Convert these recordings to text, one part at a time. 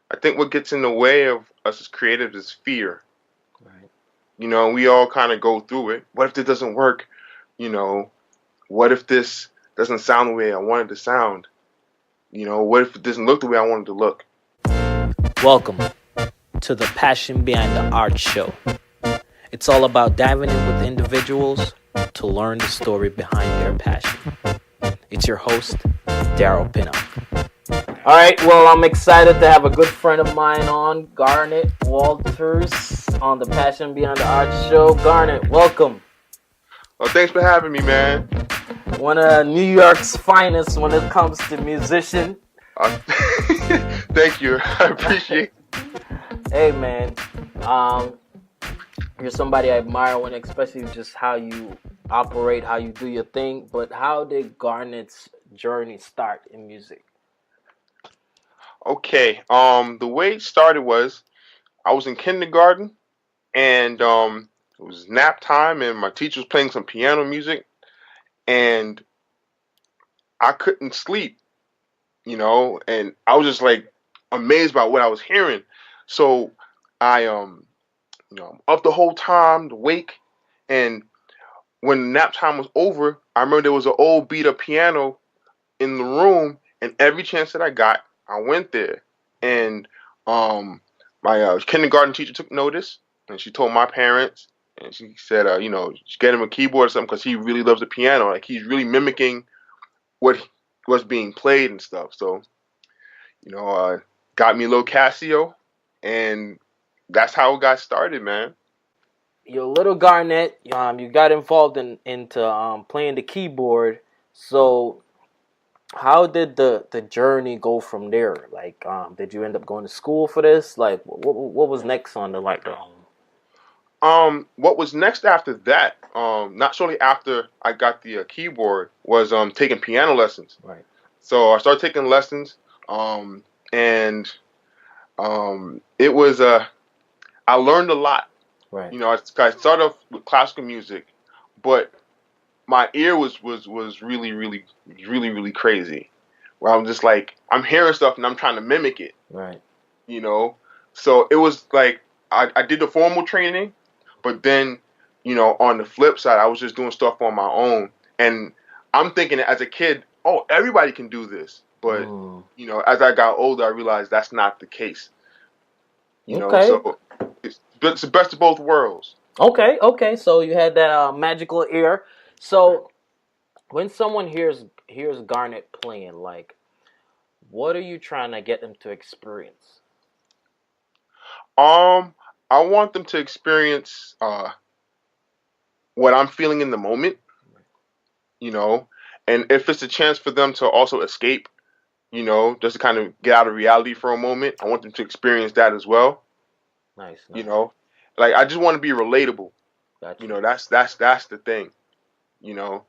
I think what gets in the way of us as creatives is fear. Right. We all kind of go through it. What if it doesn't work? You know, what if this doesn't sound the way I want it to sound? What if it doesn't look the way I want it to look? Welcome to the Passion Behind the Art Show. It's all about diving in with individuals to learn the story behind their passion. It's your host, Daryl Pinnock. All right, well, I'm excited to have a good friend of mine on, Garnet Walters, on the Passion Behind the Art Show. Garnet, welcome. Well, thanks for having me, man. One of New York's finest when it comes to musician. Uh, Thank you. I appreciate it. Hey, man. You're somebody I admire when, especially just how you operate, how you do your thing. But how did Garnet's journey start in music? Okay. The way it started was I was in kindergarten, and it was nap time, and my teacher was playing some piano music, and I couldn't sleep, and I was just like amazed by what I was hearing. So I I'm up the whole time, awake, and when nap time was over, I remember there was an old beat up piano in the room, and every chance that I got, I went there. And my kindergarten teacher took notice, and she told my parents, and she said, just get him a keyboard or something because he really loves the piano. Like he's really mimicking what was being played and stuff. So, got me a little Casio, and that's how it got started, man. Your little Garnet, you got involved into playing the keyboard. So how did the journey go from there? Like, did you end up going to school for this? Like, what was next on the like the What was next after that? Not shortly after I got the keyboard was taking piano lessons. right, So I started taking lessons, and it was I learned a lot. right, I started off with classical music, but my ear was really really crazy. Where I'm just like I'm hearing stuff and I'm trying to mimic it. right? You know, so it was like I did the formal training, but then on the flip side, I was just doing stuff on my own, and I'm thinking as a kid, oh, everybody can do this, but Mm. as I got older, I realized that's not the case. Okay, So it's the best of both worlds. okay. So you had that magical ear. So when someone hears Garnet playing, like, what are you trying to get them to experience? Um, I want them to experience what I'm feeling in the moment, you know, and if it's a chance for them to also escape, just to kind of get out of reality for a moment, I want them to experience that as well, Nice, you nice. know. Like I just want to be relatable. Got you. That's the thing, you know.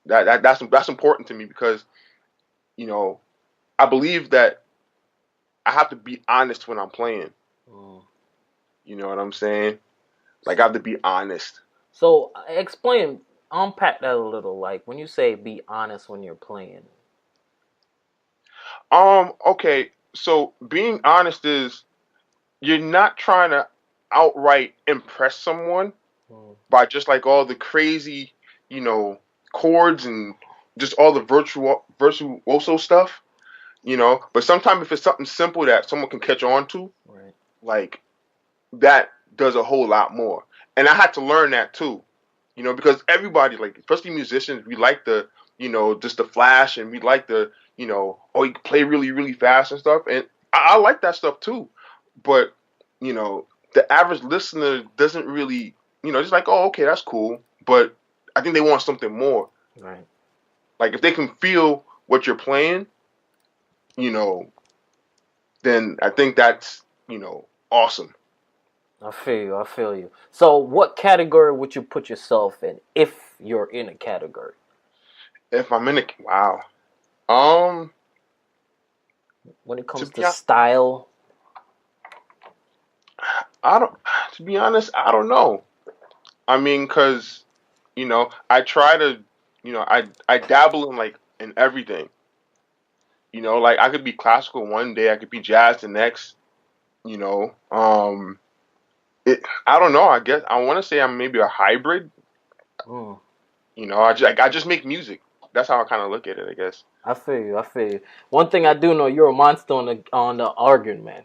That's important to me because, you know, I believe that I have to be honest when I'm playing. Mm. You know what I'm saying? Like I have to be honest. So explain, unpack that a little. Like when you say be honest when you're playing. Okay, so being honest is you're not trying to outright impress someone Mm. by just like all the crazy, you know, chords and just all the virtuoso stuff, But sometimes if it's something simple that someone can catch on to, Right. like that does a whole lot more. And I had to learn that too, because everybody, like especially musicians, we like just the flash, and we like oh, you can play really, really fast and stuff. And I like that stuff too. But, the average listener doesn't really, just like, oh, okay, that's cool. But I think they want something more. Right. Like if they can feel what you're playing, you know, then I think that's, awesome. I feel you. I feel you. So what category would you put yourself in if you're in a category? If I'm in a, wow. Um, When it to comes be to style. I don't. To be honest, I don't know. I mean, cause I try to, I dabble in like in everything. Like I could be classical one day, I could be jazz the next. You know, I don't know. I guess I want to say I'm maybe a hybrid. Mm. You know, I just make music. That's how I kind of look at it, I guess. I feel you. I feel you. One thing I do know, you're a monster on the organ, man.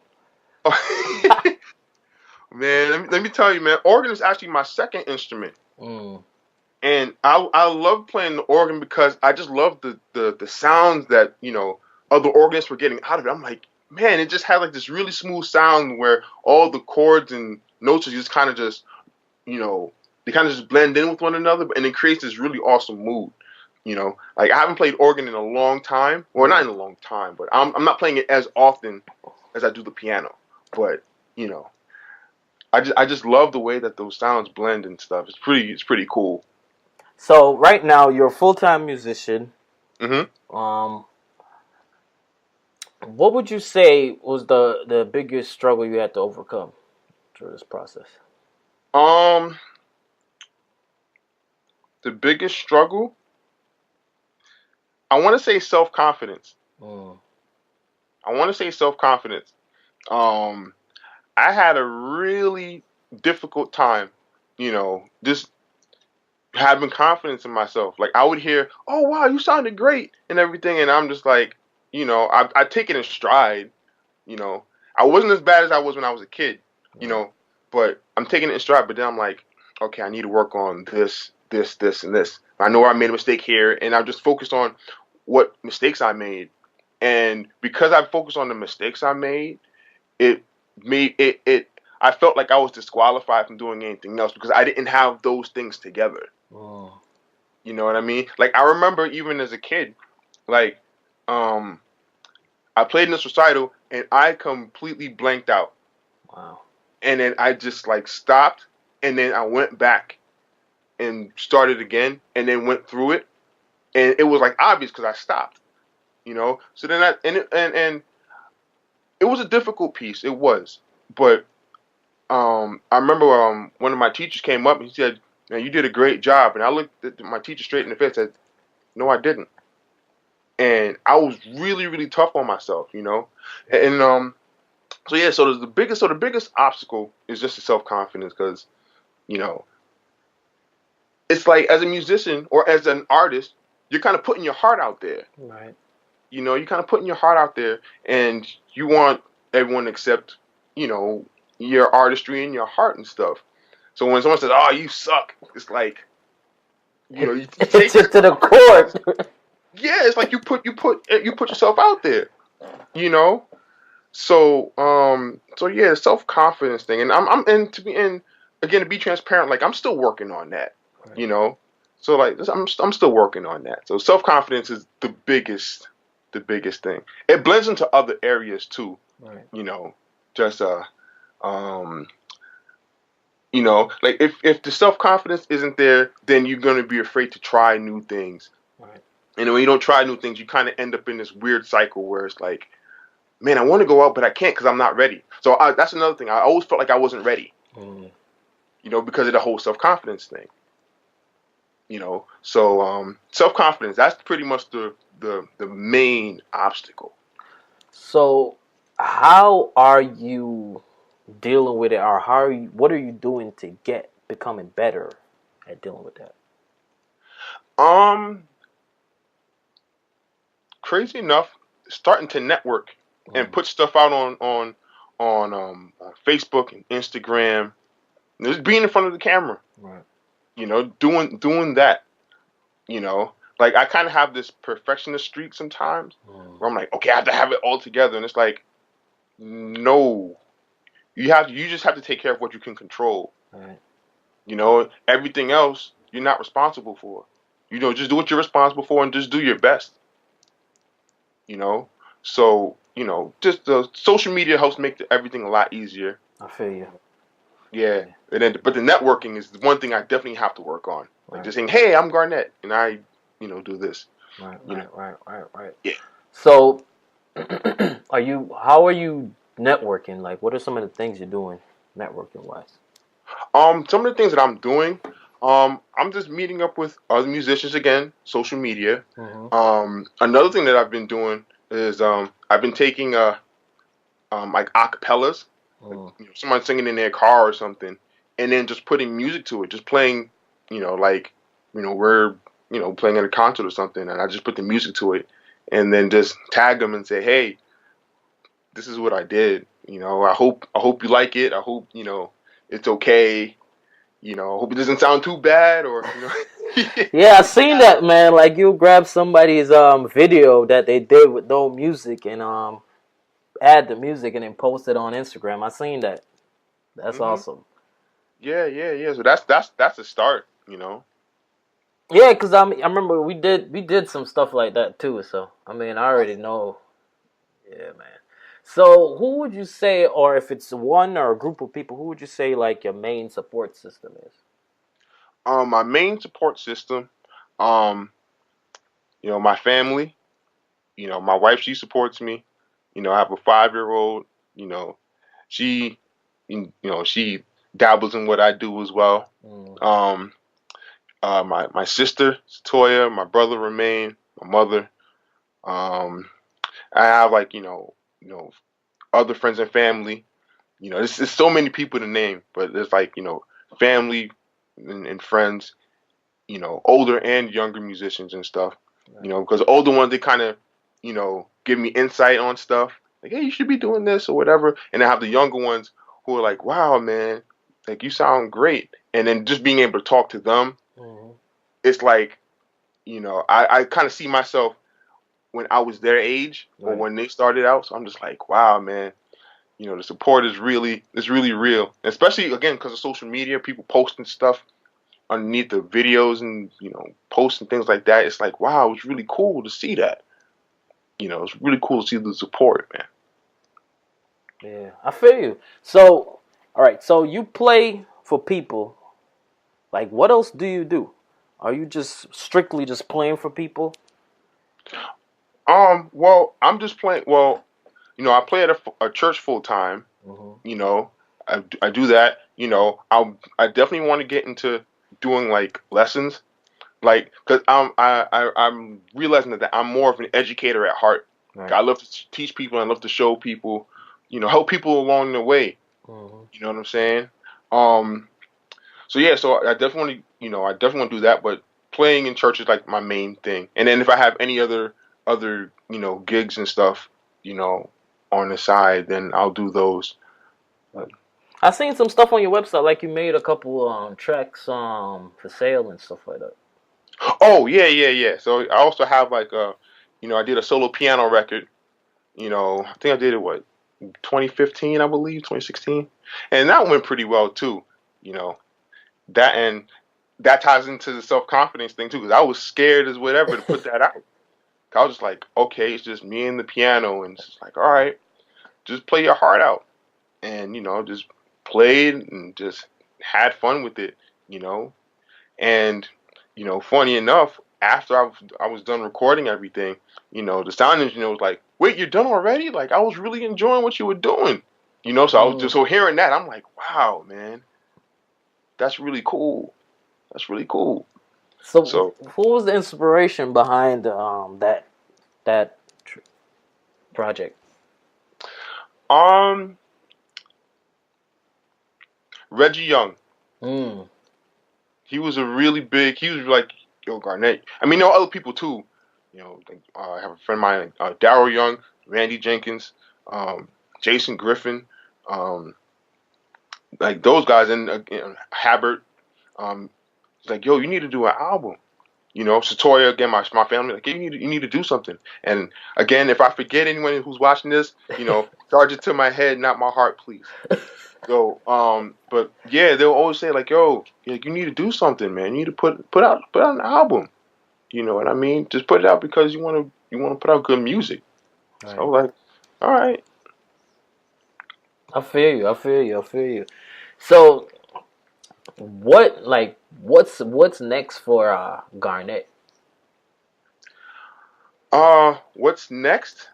Man, let me tell you, man. Organ is actually my second instrument, Mm. and I love playing the organ because I just love the sounds that other organists were getting out of it. I'm like, man, it just had like this really smooth sound where all the chords and notes are just kind of just you know they kind of just blend in with one another, and it creates this really awesome mood. Like I haven't played organ in a long time. Well, not Right. in a long time, but I'm not playing it as often as I do the piano. But you know, I just love the way that those sounds blend and stuff. It's pretty cool. So right now you're a full time musician. Hmm. Um, what would you say was the biggest struggle you had to overcome through this process? Um, the biggest struggle, I want to say self confidence. Mm. I want to say self confidence. Um, I had a really difficult time, just having confidence in myself. Like I would hear, "Oh wow, you sounded great" and everything, and I'm just like, I take it in stride. You know, I wasn't as bad as I was when I was a kid. You Right. know, but I'm taking it in stride. But then I'm like, okay, I need to work on this, this, this, and this. I know I made a mistake here, and I'm just focused on what mistakes I made. And because I focused on the mistakes I made, it made it. I felt like I was disqualified from doing anything else because I didn't have those things together. Mm. You know what I mean? Like I remember even as a kid, like um I played in this recital and I completely blanked out. Wow. And then I just like stopped and then I went back and started again and then went through it and it was like obvious because I stopped. So then and it was a difficult piece. It was. But I remember one of my teachers came up and he said, "Man, you did a great job." And I looked at my teacher straight in the face and said, "No, I didn't." And I was really, really tough on myself. And so yeah, so the biggest obstacle is just the self confidence because you know it's like as a musician or as an artist, you're kind of putting your heart out there. Right. You're kind of putting your heart out there, and you want everyone to accept you know your artistry and your heart and stuff. So when someone says, "Oh, you suck," it's like you It's take just to the core. yeah, it's like you put yourself out there. You know, so yeah, self confidence thing, and I'm and to be and again to be transparent, like I'm still working on that, Right. you know. So like I'm still working on that. So self confidence is the biggest thing. It blends into other areas too, Right. you know. Just um like if the self confidence isn't there, then you're gonna be afraid to try new things, Right. and when you don't try new things, you kind of end up in this weird cycle where it's like, man, I want to go out, but I can't because I'm not ready. So that's another thing. I always felt like I wasn't ready, Mm. because of the whole self confidence thing. So self confidence, that's pretty much the main obstacle. So, how are you dealing with it, or what are you doing to get becoming better at dealing with that? Um, Crazy enough, starting to network and Mm. put stuff out on Facebook and Instagram. Just being in front of the camera, Right. doing that. Like I kind of have this perfectionist streak sometimes, Mm. where I'm like, okay, I have to have it all together, and it's like, no, you just have to take care of what you can control. Right. Everything else you're not responsible for. Just do what you're responsible for and just do your best. You know, so just the social media helps make everything a lot easier. I feel you. Yeah, and then but the networking is the one thing I definitely have to work on. Like Right. just saying, hey, I'm Garnet, and I do this. Right. You know, Right. Right. Right. Right. yeah. So, how are you networking? Like, what are some of the things you're doing networking wise? Some of the things that I'm doing, I'm just meeting up with other musicians again, social media. Mm-hmm. Another thing that I've been doing is I've been taking like acapellas. Mm. someone singing in their car or something, and then just putting music to it, just playing, like, we're, playing at a concert or something, and I just put the music to it, and then just tag them and say, hey, this is what I did. I hope you like it. I hope it's okay. I hope it doesn't sound too bad, or Yeah, I like seen that, man. Like you grab somebody's video that they did with no music and add the music and then post it on Instagram. I seen that. That's hmm awesome. yeah, yeah, yeah. So that's a start. Yeah, cause I remember we did some stuff like that too. So I mean, I already know. Yeah, man. So who would you say, or if it's one or a group of people, who would you say like your main support system is? My main support system, um, my family. My wife, she supports me. I have a 5-year old. You know, she, she dabbles in what I do as well. Mm, Um, my sister, Toya, my brother, Remain, my mother. Um, I have like other friends and family. It's so many people to name, but there's like family and friends. Older and younger musicians and stuff. right. Because older ones they kind of give me insight on stuff like, hey, you should be doing this or whatever, and I have the younger ones who are like, wow, man, like you sound great, and then just being able to talk to them, Mm-hmm. it's like I kind of see myself when I was their age or Right. when they started out, so I'm just like, wow, man. The support is really real, especially again because of social media, people posting stuff underneath the videos and posts and things like that. It's like, wow, it's really cool to see that. It's really cool to see the support, man. Yeah, I feel you. So, all right. So you play for people. Like, what else do you do? Are you just strictly just playing for people? Well, I'm just playing. Well, I play at a church full time. Mm-hmm. You know, I do that. I definitely want to get into doing like lessons, like because I'm realizing that I'm more of an educator at heart. Right. I love to teach people. I love to show people. Help people along the way. Mm-hmm. You know what I'm saying? Um, So yeah, so I definitely want to do that, but playing in church is like my main thing. And then if I have any other gigs and stuff, you know, on the side, then I'll do those. But, I seen some stuff on your website, like you made a couple tracks for sale and stuff like that. oh yeah, yeah, yeah. So I also have like I did a solo piano record. I think I did it 2015, I believe, 2016, and that went pretty well too. You know that and that ties into the self confidence thing too, because I was scared as whatever to put that out. I was just like, okay, it's just me and the piano, and it's just like, all right, just play your heart out, and just played and just had fun with it, you know. And funny enough, after I was done recording everything, the sound engineer was like, wait, you're done already? Like I was really enjoying what you were doing, So I was just Mm. so hearing that, I'm like, wow, man, that's really cool. That's really cool. So, So, who was the inspiration behind that tr- project? um, Reggie Young. Mm. He was like, yo, Garnet. I mean, there are other people too. Like, I have a friend of mine, Daryl Young, Randy Jenkins, um, Jason Griffin, um, like those guys, and Habert. It's like, yo, you need to do an album. Satoya, again, my family, like, hey, you need to do something. And again, if I forget anyone who's watching this, charge it to my head, not my heart, please. So, but yeah, they'll always say like, "Yo, you need to do something, man. You need to put out an album." You know what I mean? Just put it out because you want to put out good music. So I Right. was like, "All right." I feel you. I feel you. I feel you. So, what's next for Garnet? What's next?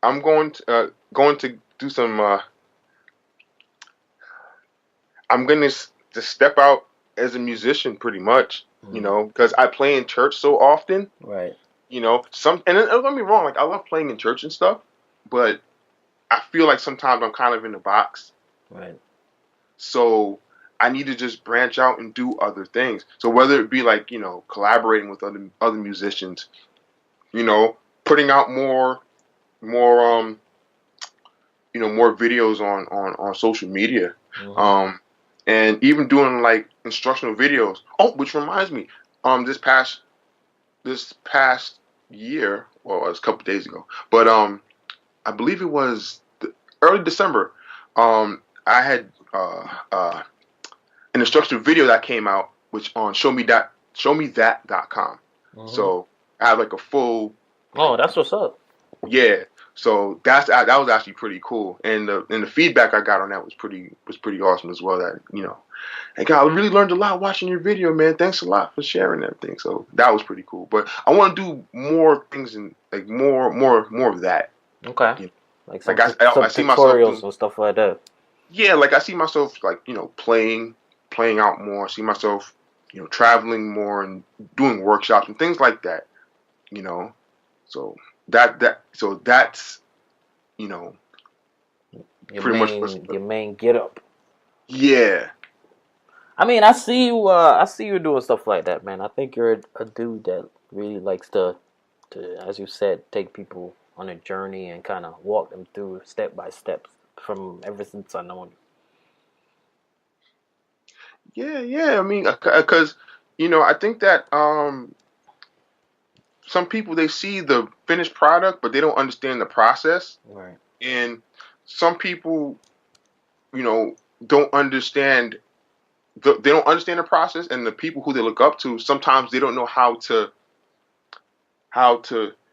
I'm going to do some. I'm going to just step out as a musician, pretty much. Mm. Because I play in church so often. Right. Some and don't get me wrong, like I love playing in church and stuff, but I feel like sometimes I'm kind of in the box. Right. So I need to just branch out and do other things. So whether it be like, collaborating with other musicians, putting out more more videos on social media. Mm-hmm. Um and even doing like instructional videos. Oh, which reminds me, this past year, well, it was a couple days ago, but I believe it was early December. I had an instructional video that came out, which on showmethat.com. Mm-hmm. So I have like a full, Oh, that's what's up. yeah. So that was actually pretty cool, and the feedback I got on that was pretty awesome as well. That hey, God, I really learned a lot watching your video, man. Thanks a lot for sharing everything. So that was pretty cool. But I want to do more things and like more of that. Okay. You know? Like Like some some I see myself tutorials doing, and stuff like that. yeah, like I see myself like playing out more. I see myself traveling more and doing workshops and things like that. You know, so that's you know Your pretty much main your main get up. yeah. I mean, I see you. I see you doing stuff like that, man. I think you're a dude that really likes to, as you said, take people on a journey and kind of walk them through step by step from ever since I know you. Yeah. I mean, because I think that some people, they see the finished product, but they don't understand the process, Right. and some people, you know, don't understand they don't understand the process, and the people who they look up to, sometimes they don't know how to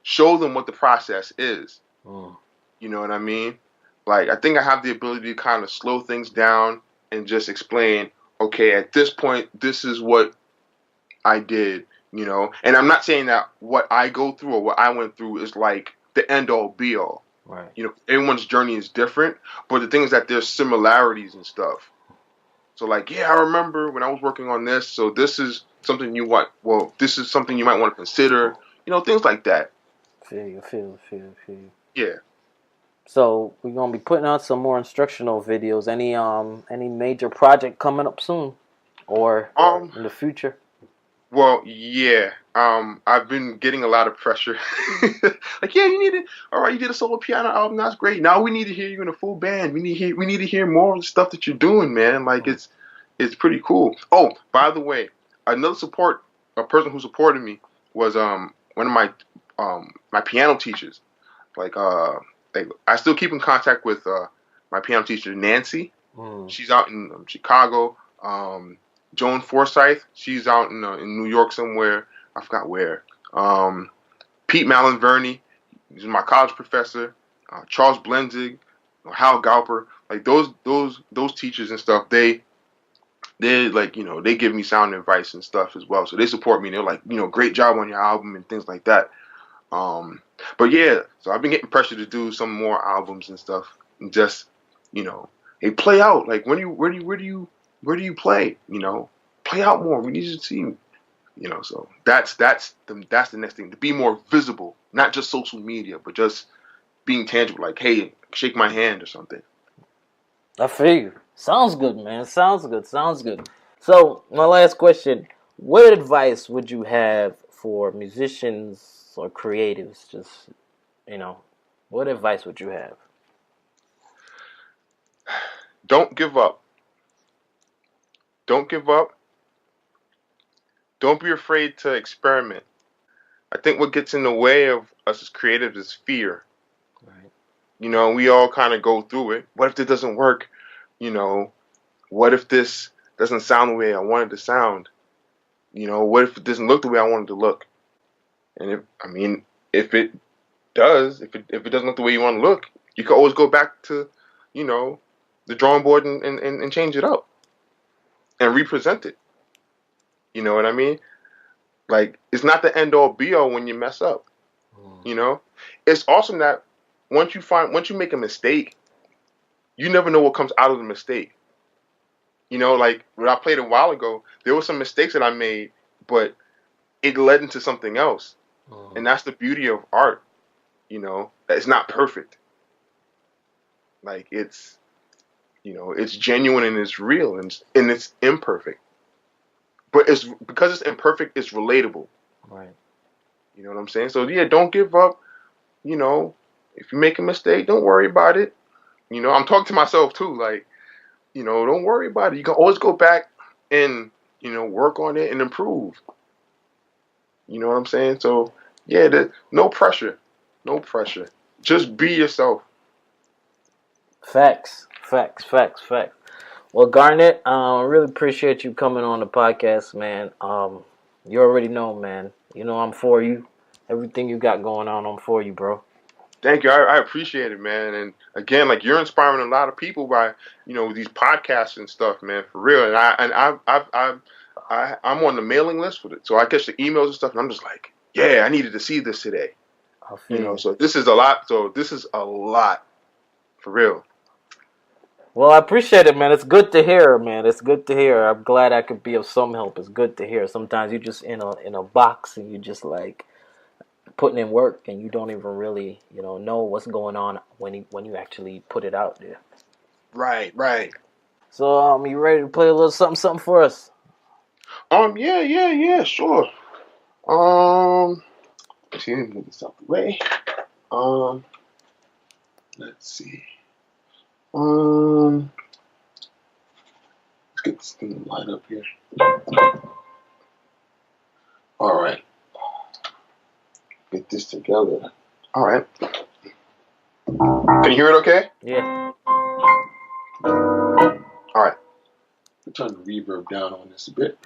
show them what the process is. Mm. You know what I mean? Like, I think I have the ability to kind of slow things down and just explain, okay, at this point, this is what I did, And I'm not saying that what I go through or what I went through is like the end all be all. Right. Everyone's journey is different, but the thing is that there's similarities and stuff. So like, yeah, I remember when I was working on this, so this is something this is something you might want to consider, things like that. Feel you. Yeah. So we're gonna be putting out some more instructional videos. Any major project coming up soon, or Um, in the future? Well, yeah. I've been getting a lot of pressure. Like, yeah, all right, you did a solo piano album, that's great. Now we need to hear you in a full band. We need to hear more of the stuff that you're doing, man. Like, it's pretty cool. Oh, by the way, a person who supported me was one of my piano teachers. Like, I still keep in contact with my piano teacher, Nancy. Mm. She's out in Chicago. Joan Forsyth, she's out in New York somewhere. I forgot where. Pete Malinverni, he's my college professor. Charles Blenzig, Hal Galper, like those teachers and stuff. They like they give me sound advice and stuff as well. So they support me. They're like great job on your album and things like that. Um, but yeah, so I've been getting pressure to do some more albums and stuff. And just hey, play out. Like, where do you play? Play out more. We need you to see you. So that's the next thing, to be more visible, not just social media, but just being tangible. Like, hey, shake my hand or something. I feel you. Sounds good, man. Sounds good. So my last question: what advice would you have for musicians or creatives? Just you know, what advice would you have? Don't give up. Don't give up. Don't be afraid to experiment. I think what gets in the way of us as creatives is fear. Right. We all kind of go through it. What if it doesn't work? You know, what if this doesn't sound the way I want it to sound? What if it doesn't look the way I want it to look? And if it does, if it doesn't look the way you want to look, you can always go back to, you know, the drawing board and change it up and represent it. You know what I mean? Like, it's not the end all be all when you mess up. Mm. You know, it's awesome that once you make a mistake, you never know what comes out of the mistake. Like when I played a while ago, there were some mistakes that I made, but it led into something else, and Mm. that's the beauty of art. That it's not perfect. Like it's genuine and it's real and it's imperfect. But it's because it's imperfect, it's relatable. Right. You know what I'm saying? So yeah, don't give up. You know, if you make a mistake, don't worry about it. I'm talking to myself too. Like, don't worry about it. You can always go back and work on it and improve. You know what I'm saying? So yeah, no pressure, no pressure. Just be yourself. Facts. Facts. Facts. Facts. Well, Garnet, I really appreciate you coming on the podcast, man. You already know, man. You know I'm for you. Everything you got going on, I'm for you, bro. Thank you. I appreciate it, man. And again, like you're inspiring a lot of people by these podcasts and stuff, man. For real. And I'm on the mailing list with it, so I catch the emails and stuff, and I'm just like, yeah, I needed to see this today. I feel you. So this is a lot. So this is a lot for real. Well, I appreciate it, man. It's good to hear, man. It's good to hear. I'm glad I could be of some help. It's good to hear. Sometimes you just in a box and you just like putting in work and you don't even really know what's going on when you actually put it out there. Right, right. So you ready to play a little something for us? Yeah, sure. Um, let's see, let me move this out the way. Um, let's see. Let's get this thing lined up here. All right, get this together. All right. Can you hear it? Okay. Yeah. All right. We'll turn the reverb down on this a bit.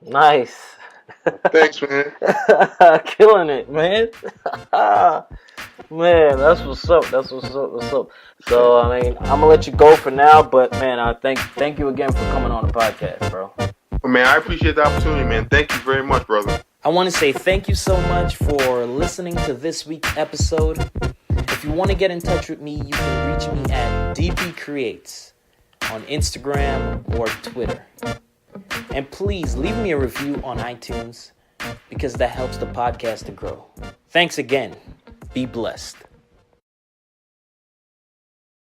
Nice. Thanks, man. Killing it, man. Man, that's what's up. That's what's up. So, I mean, I'm gonna let you go for now, but man, I thank you again for coming on the podcast, bro. Well, man, I appreciate the opportunity, man. Thank you very much, brother. I want to say thank you so much for listening to this week's episode. If you want to get in touch with me, you can reach me at DP Creates on Instagram or Twitter. And please leave me a review on iTunes because that helps the podcast to grow. Thanks again. Be blessed.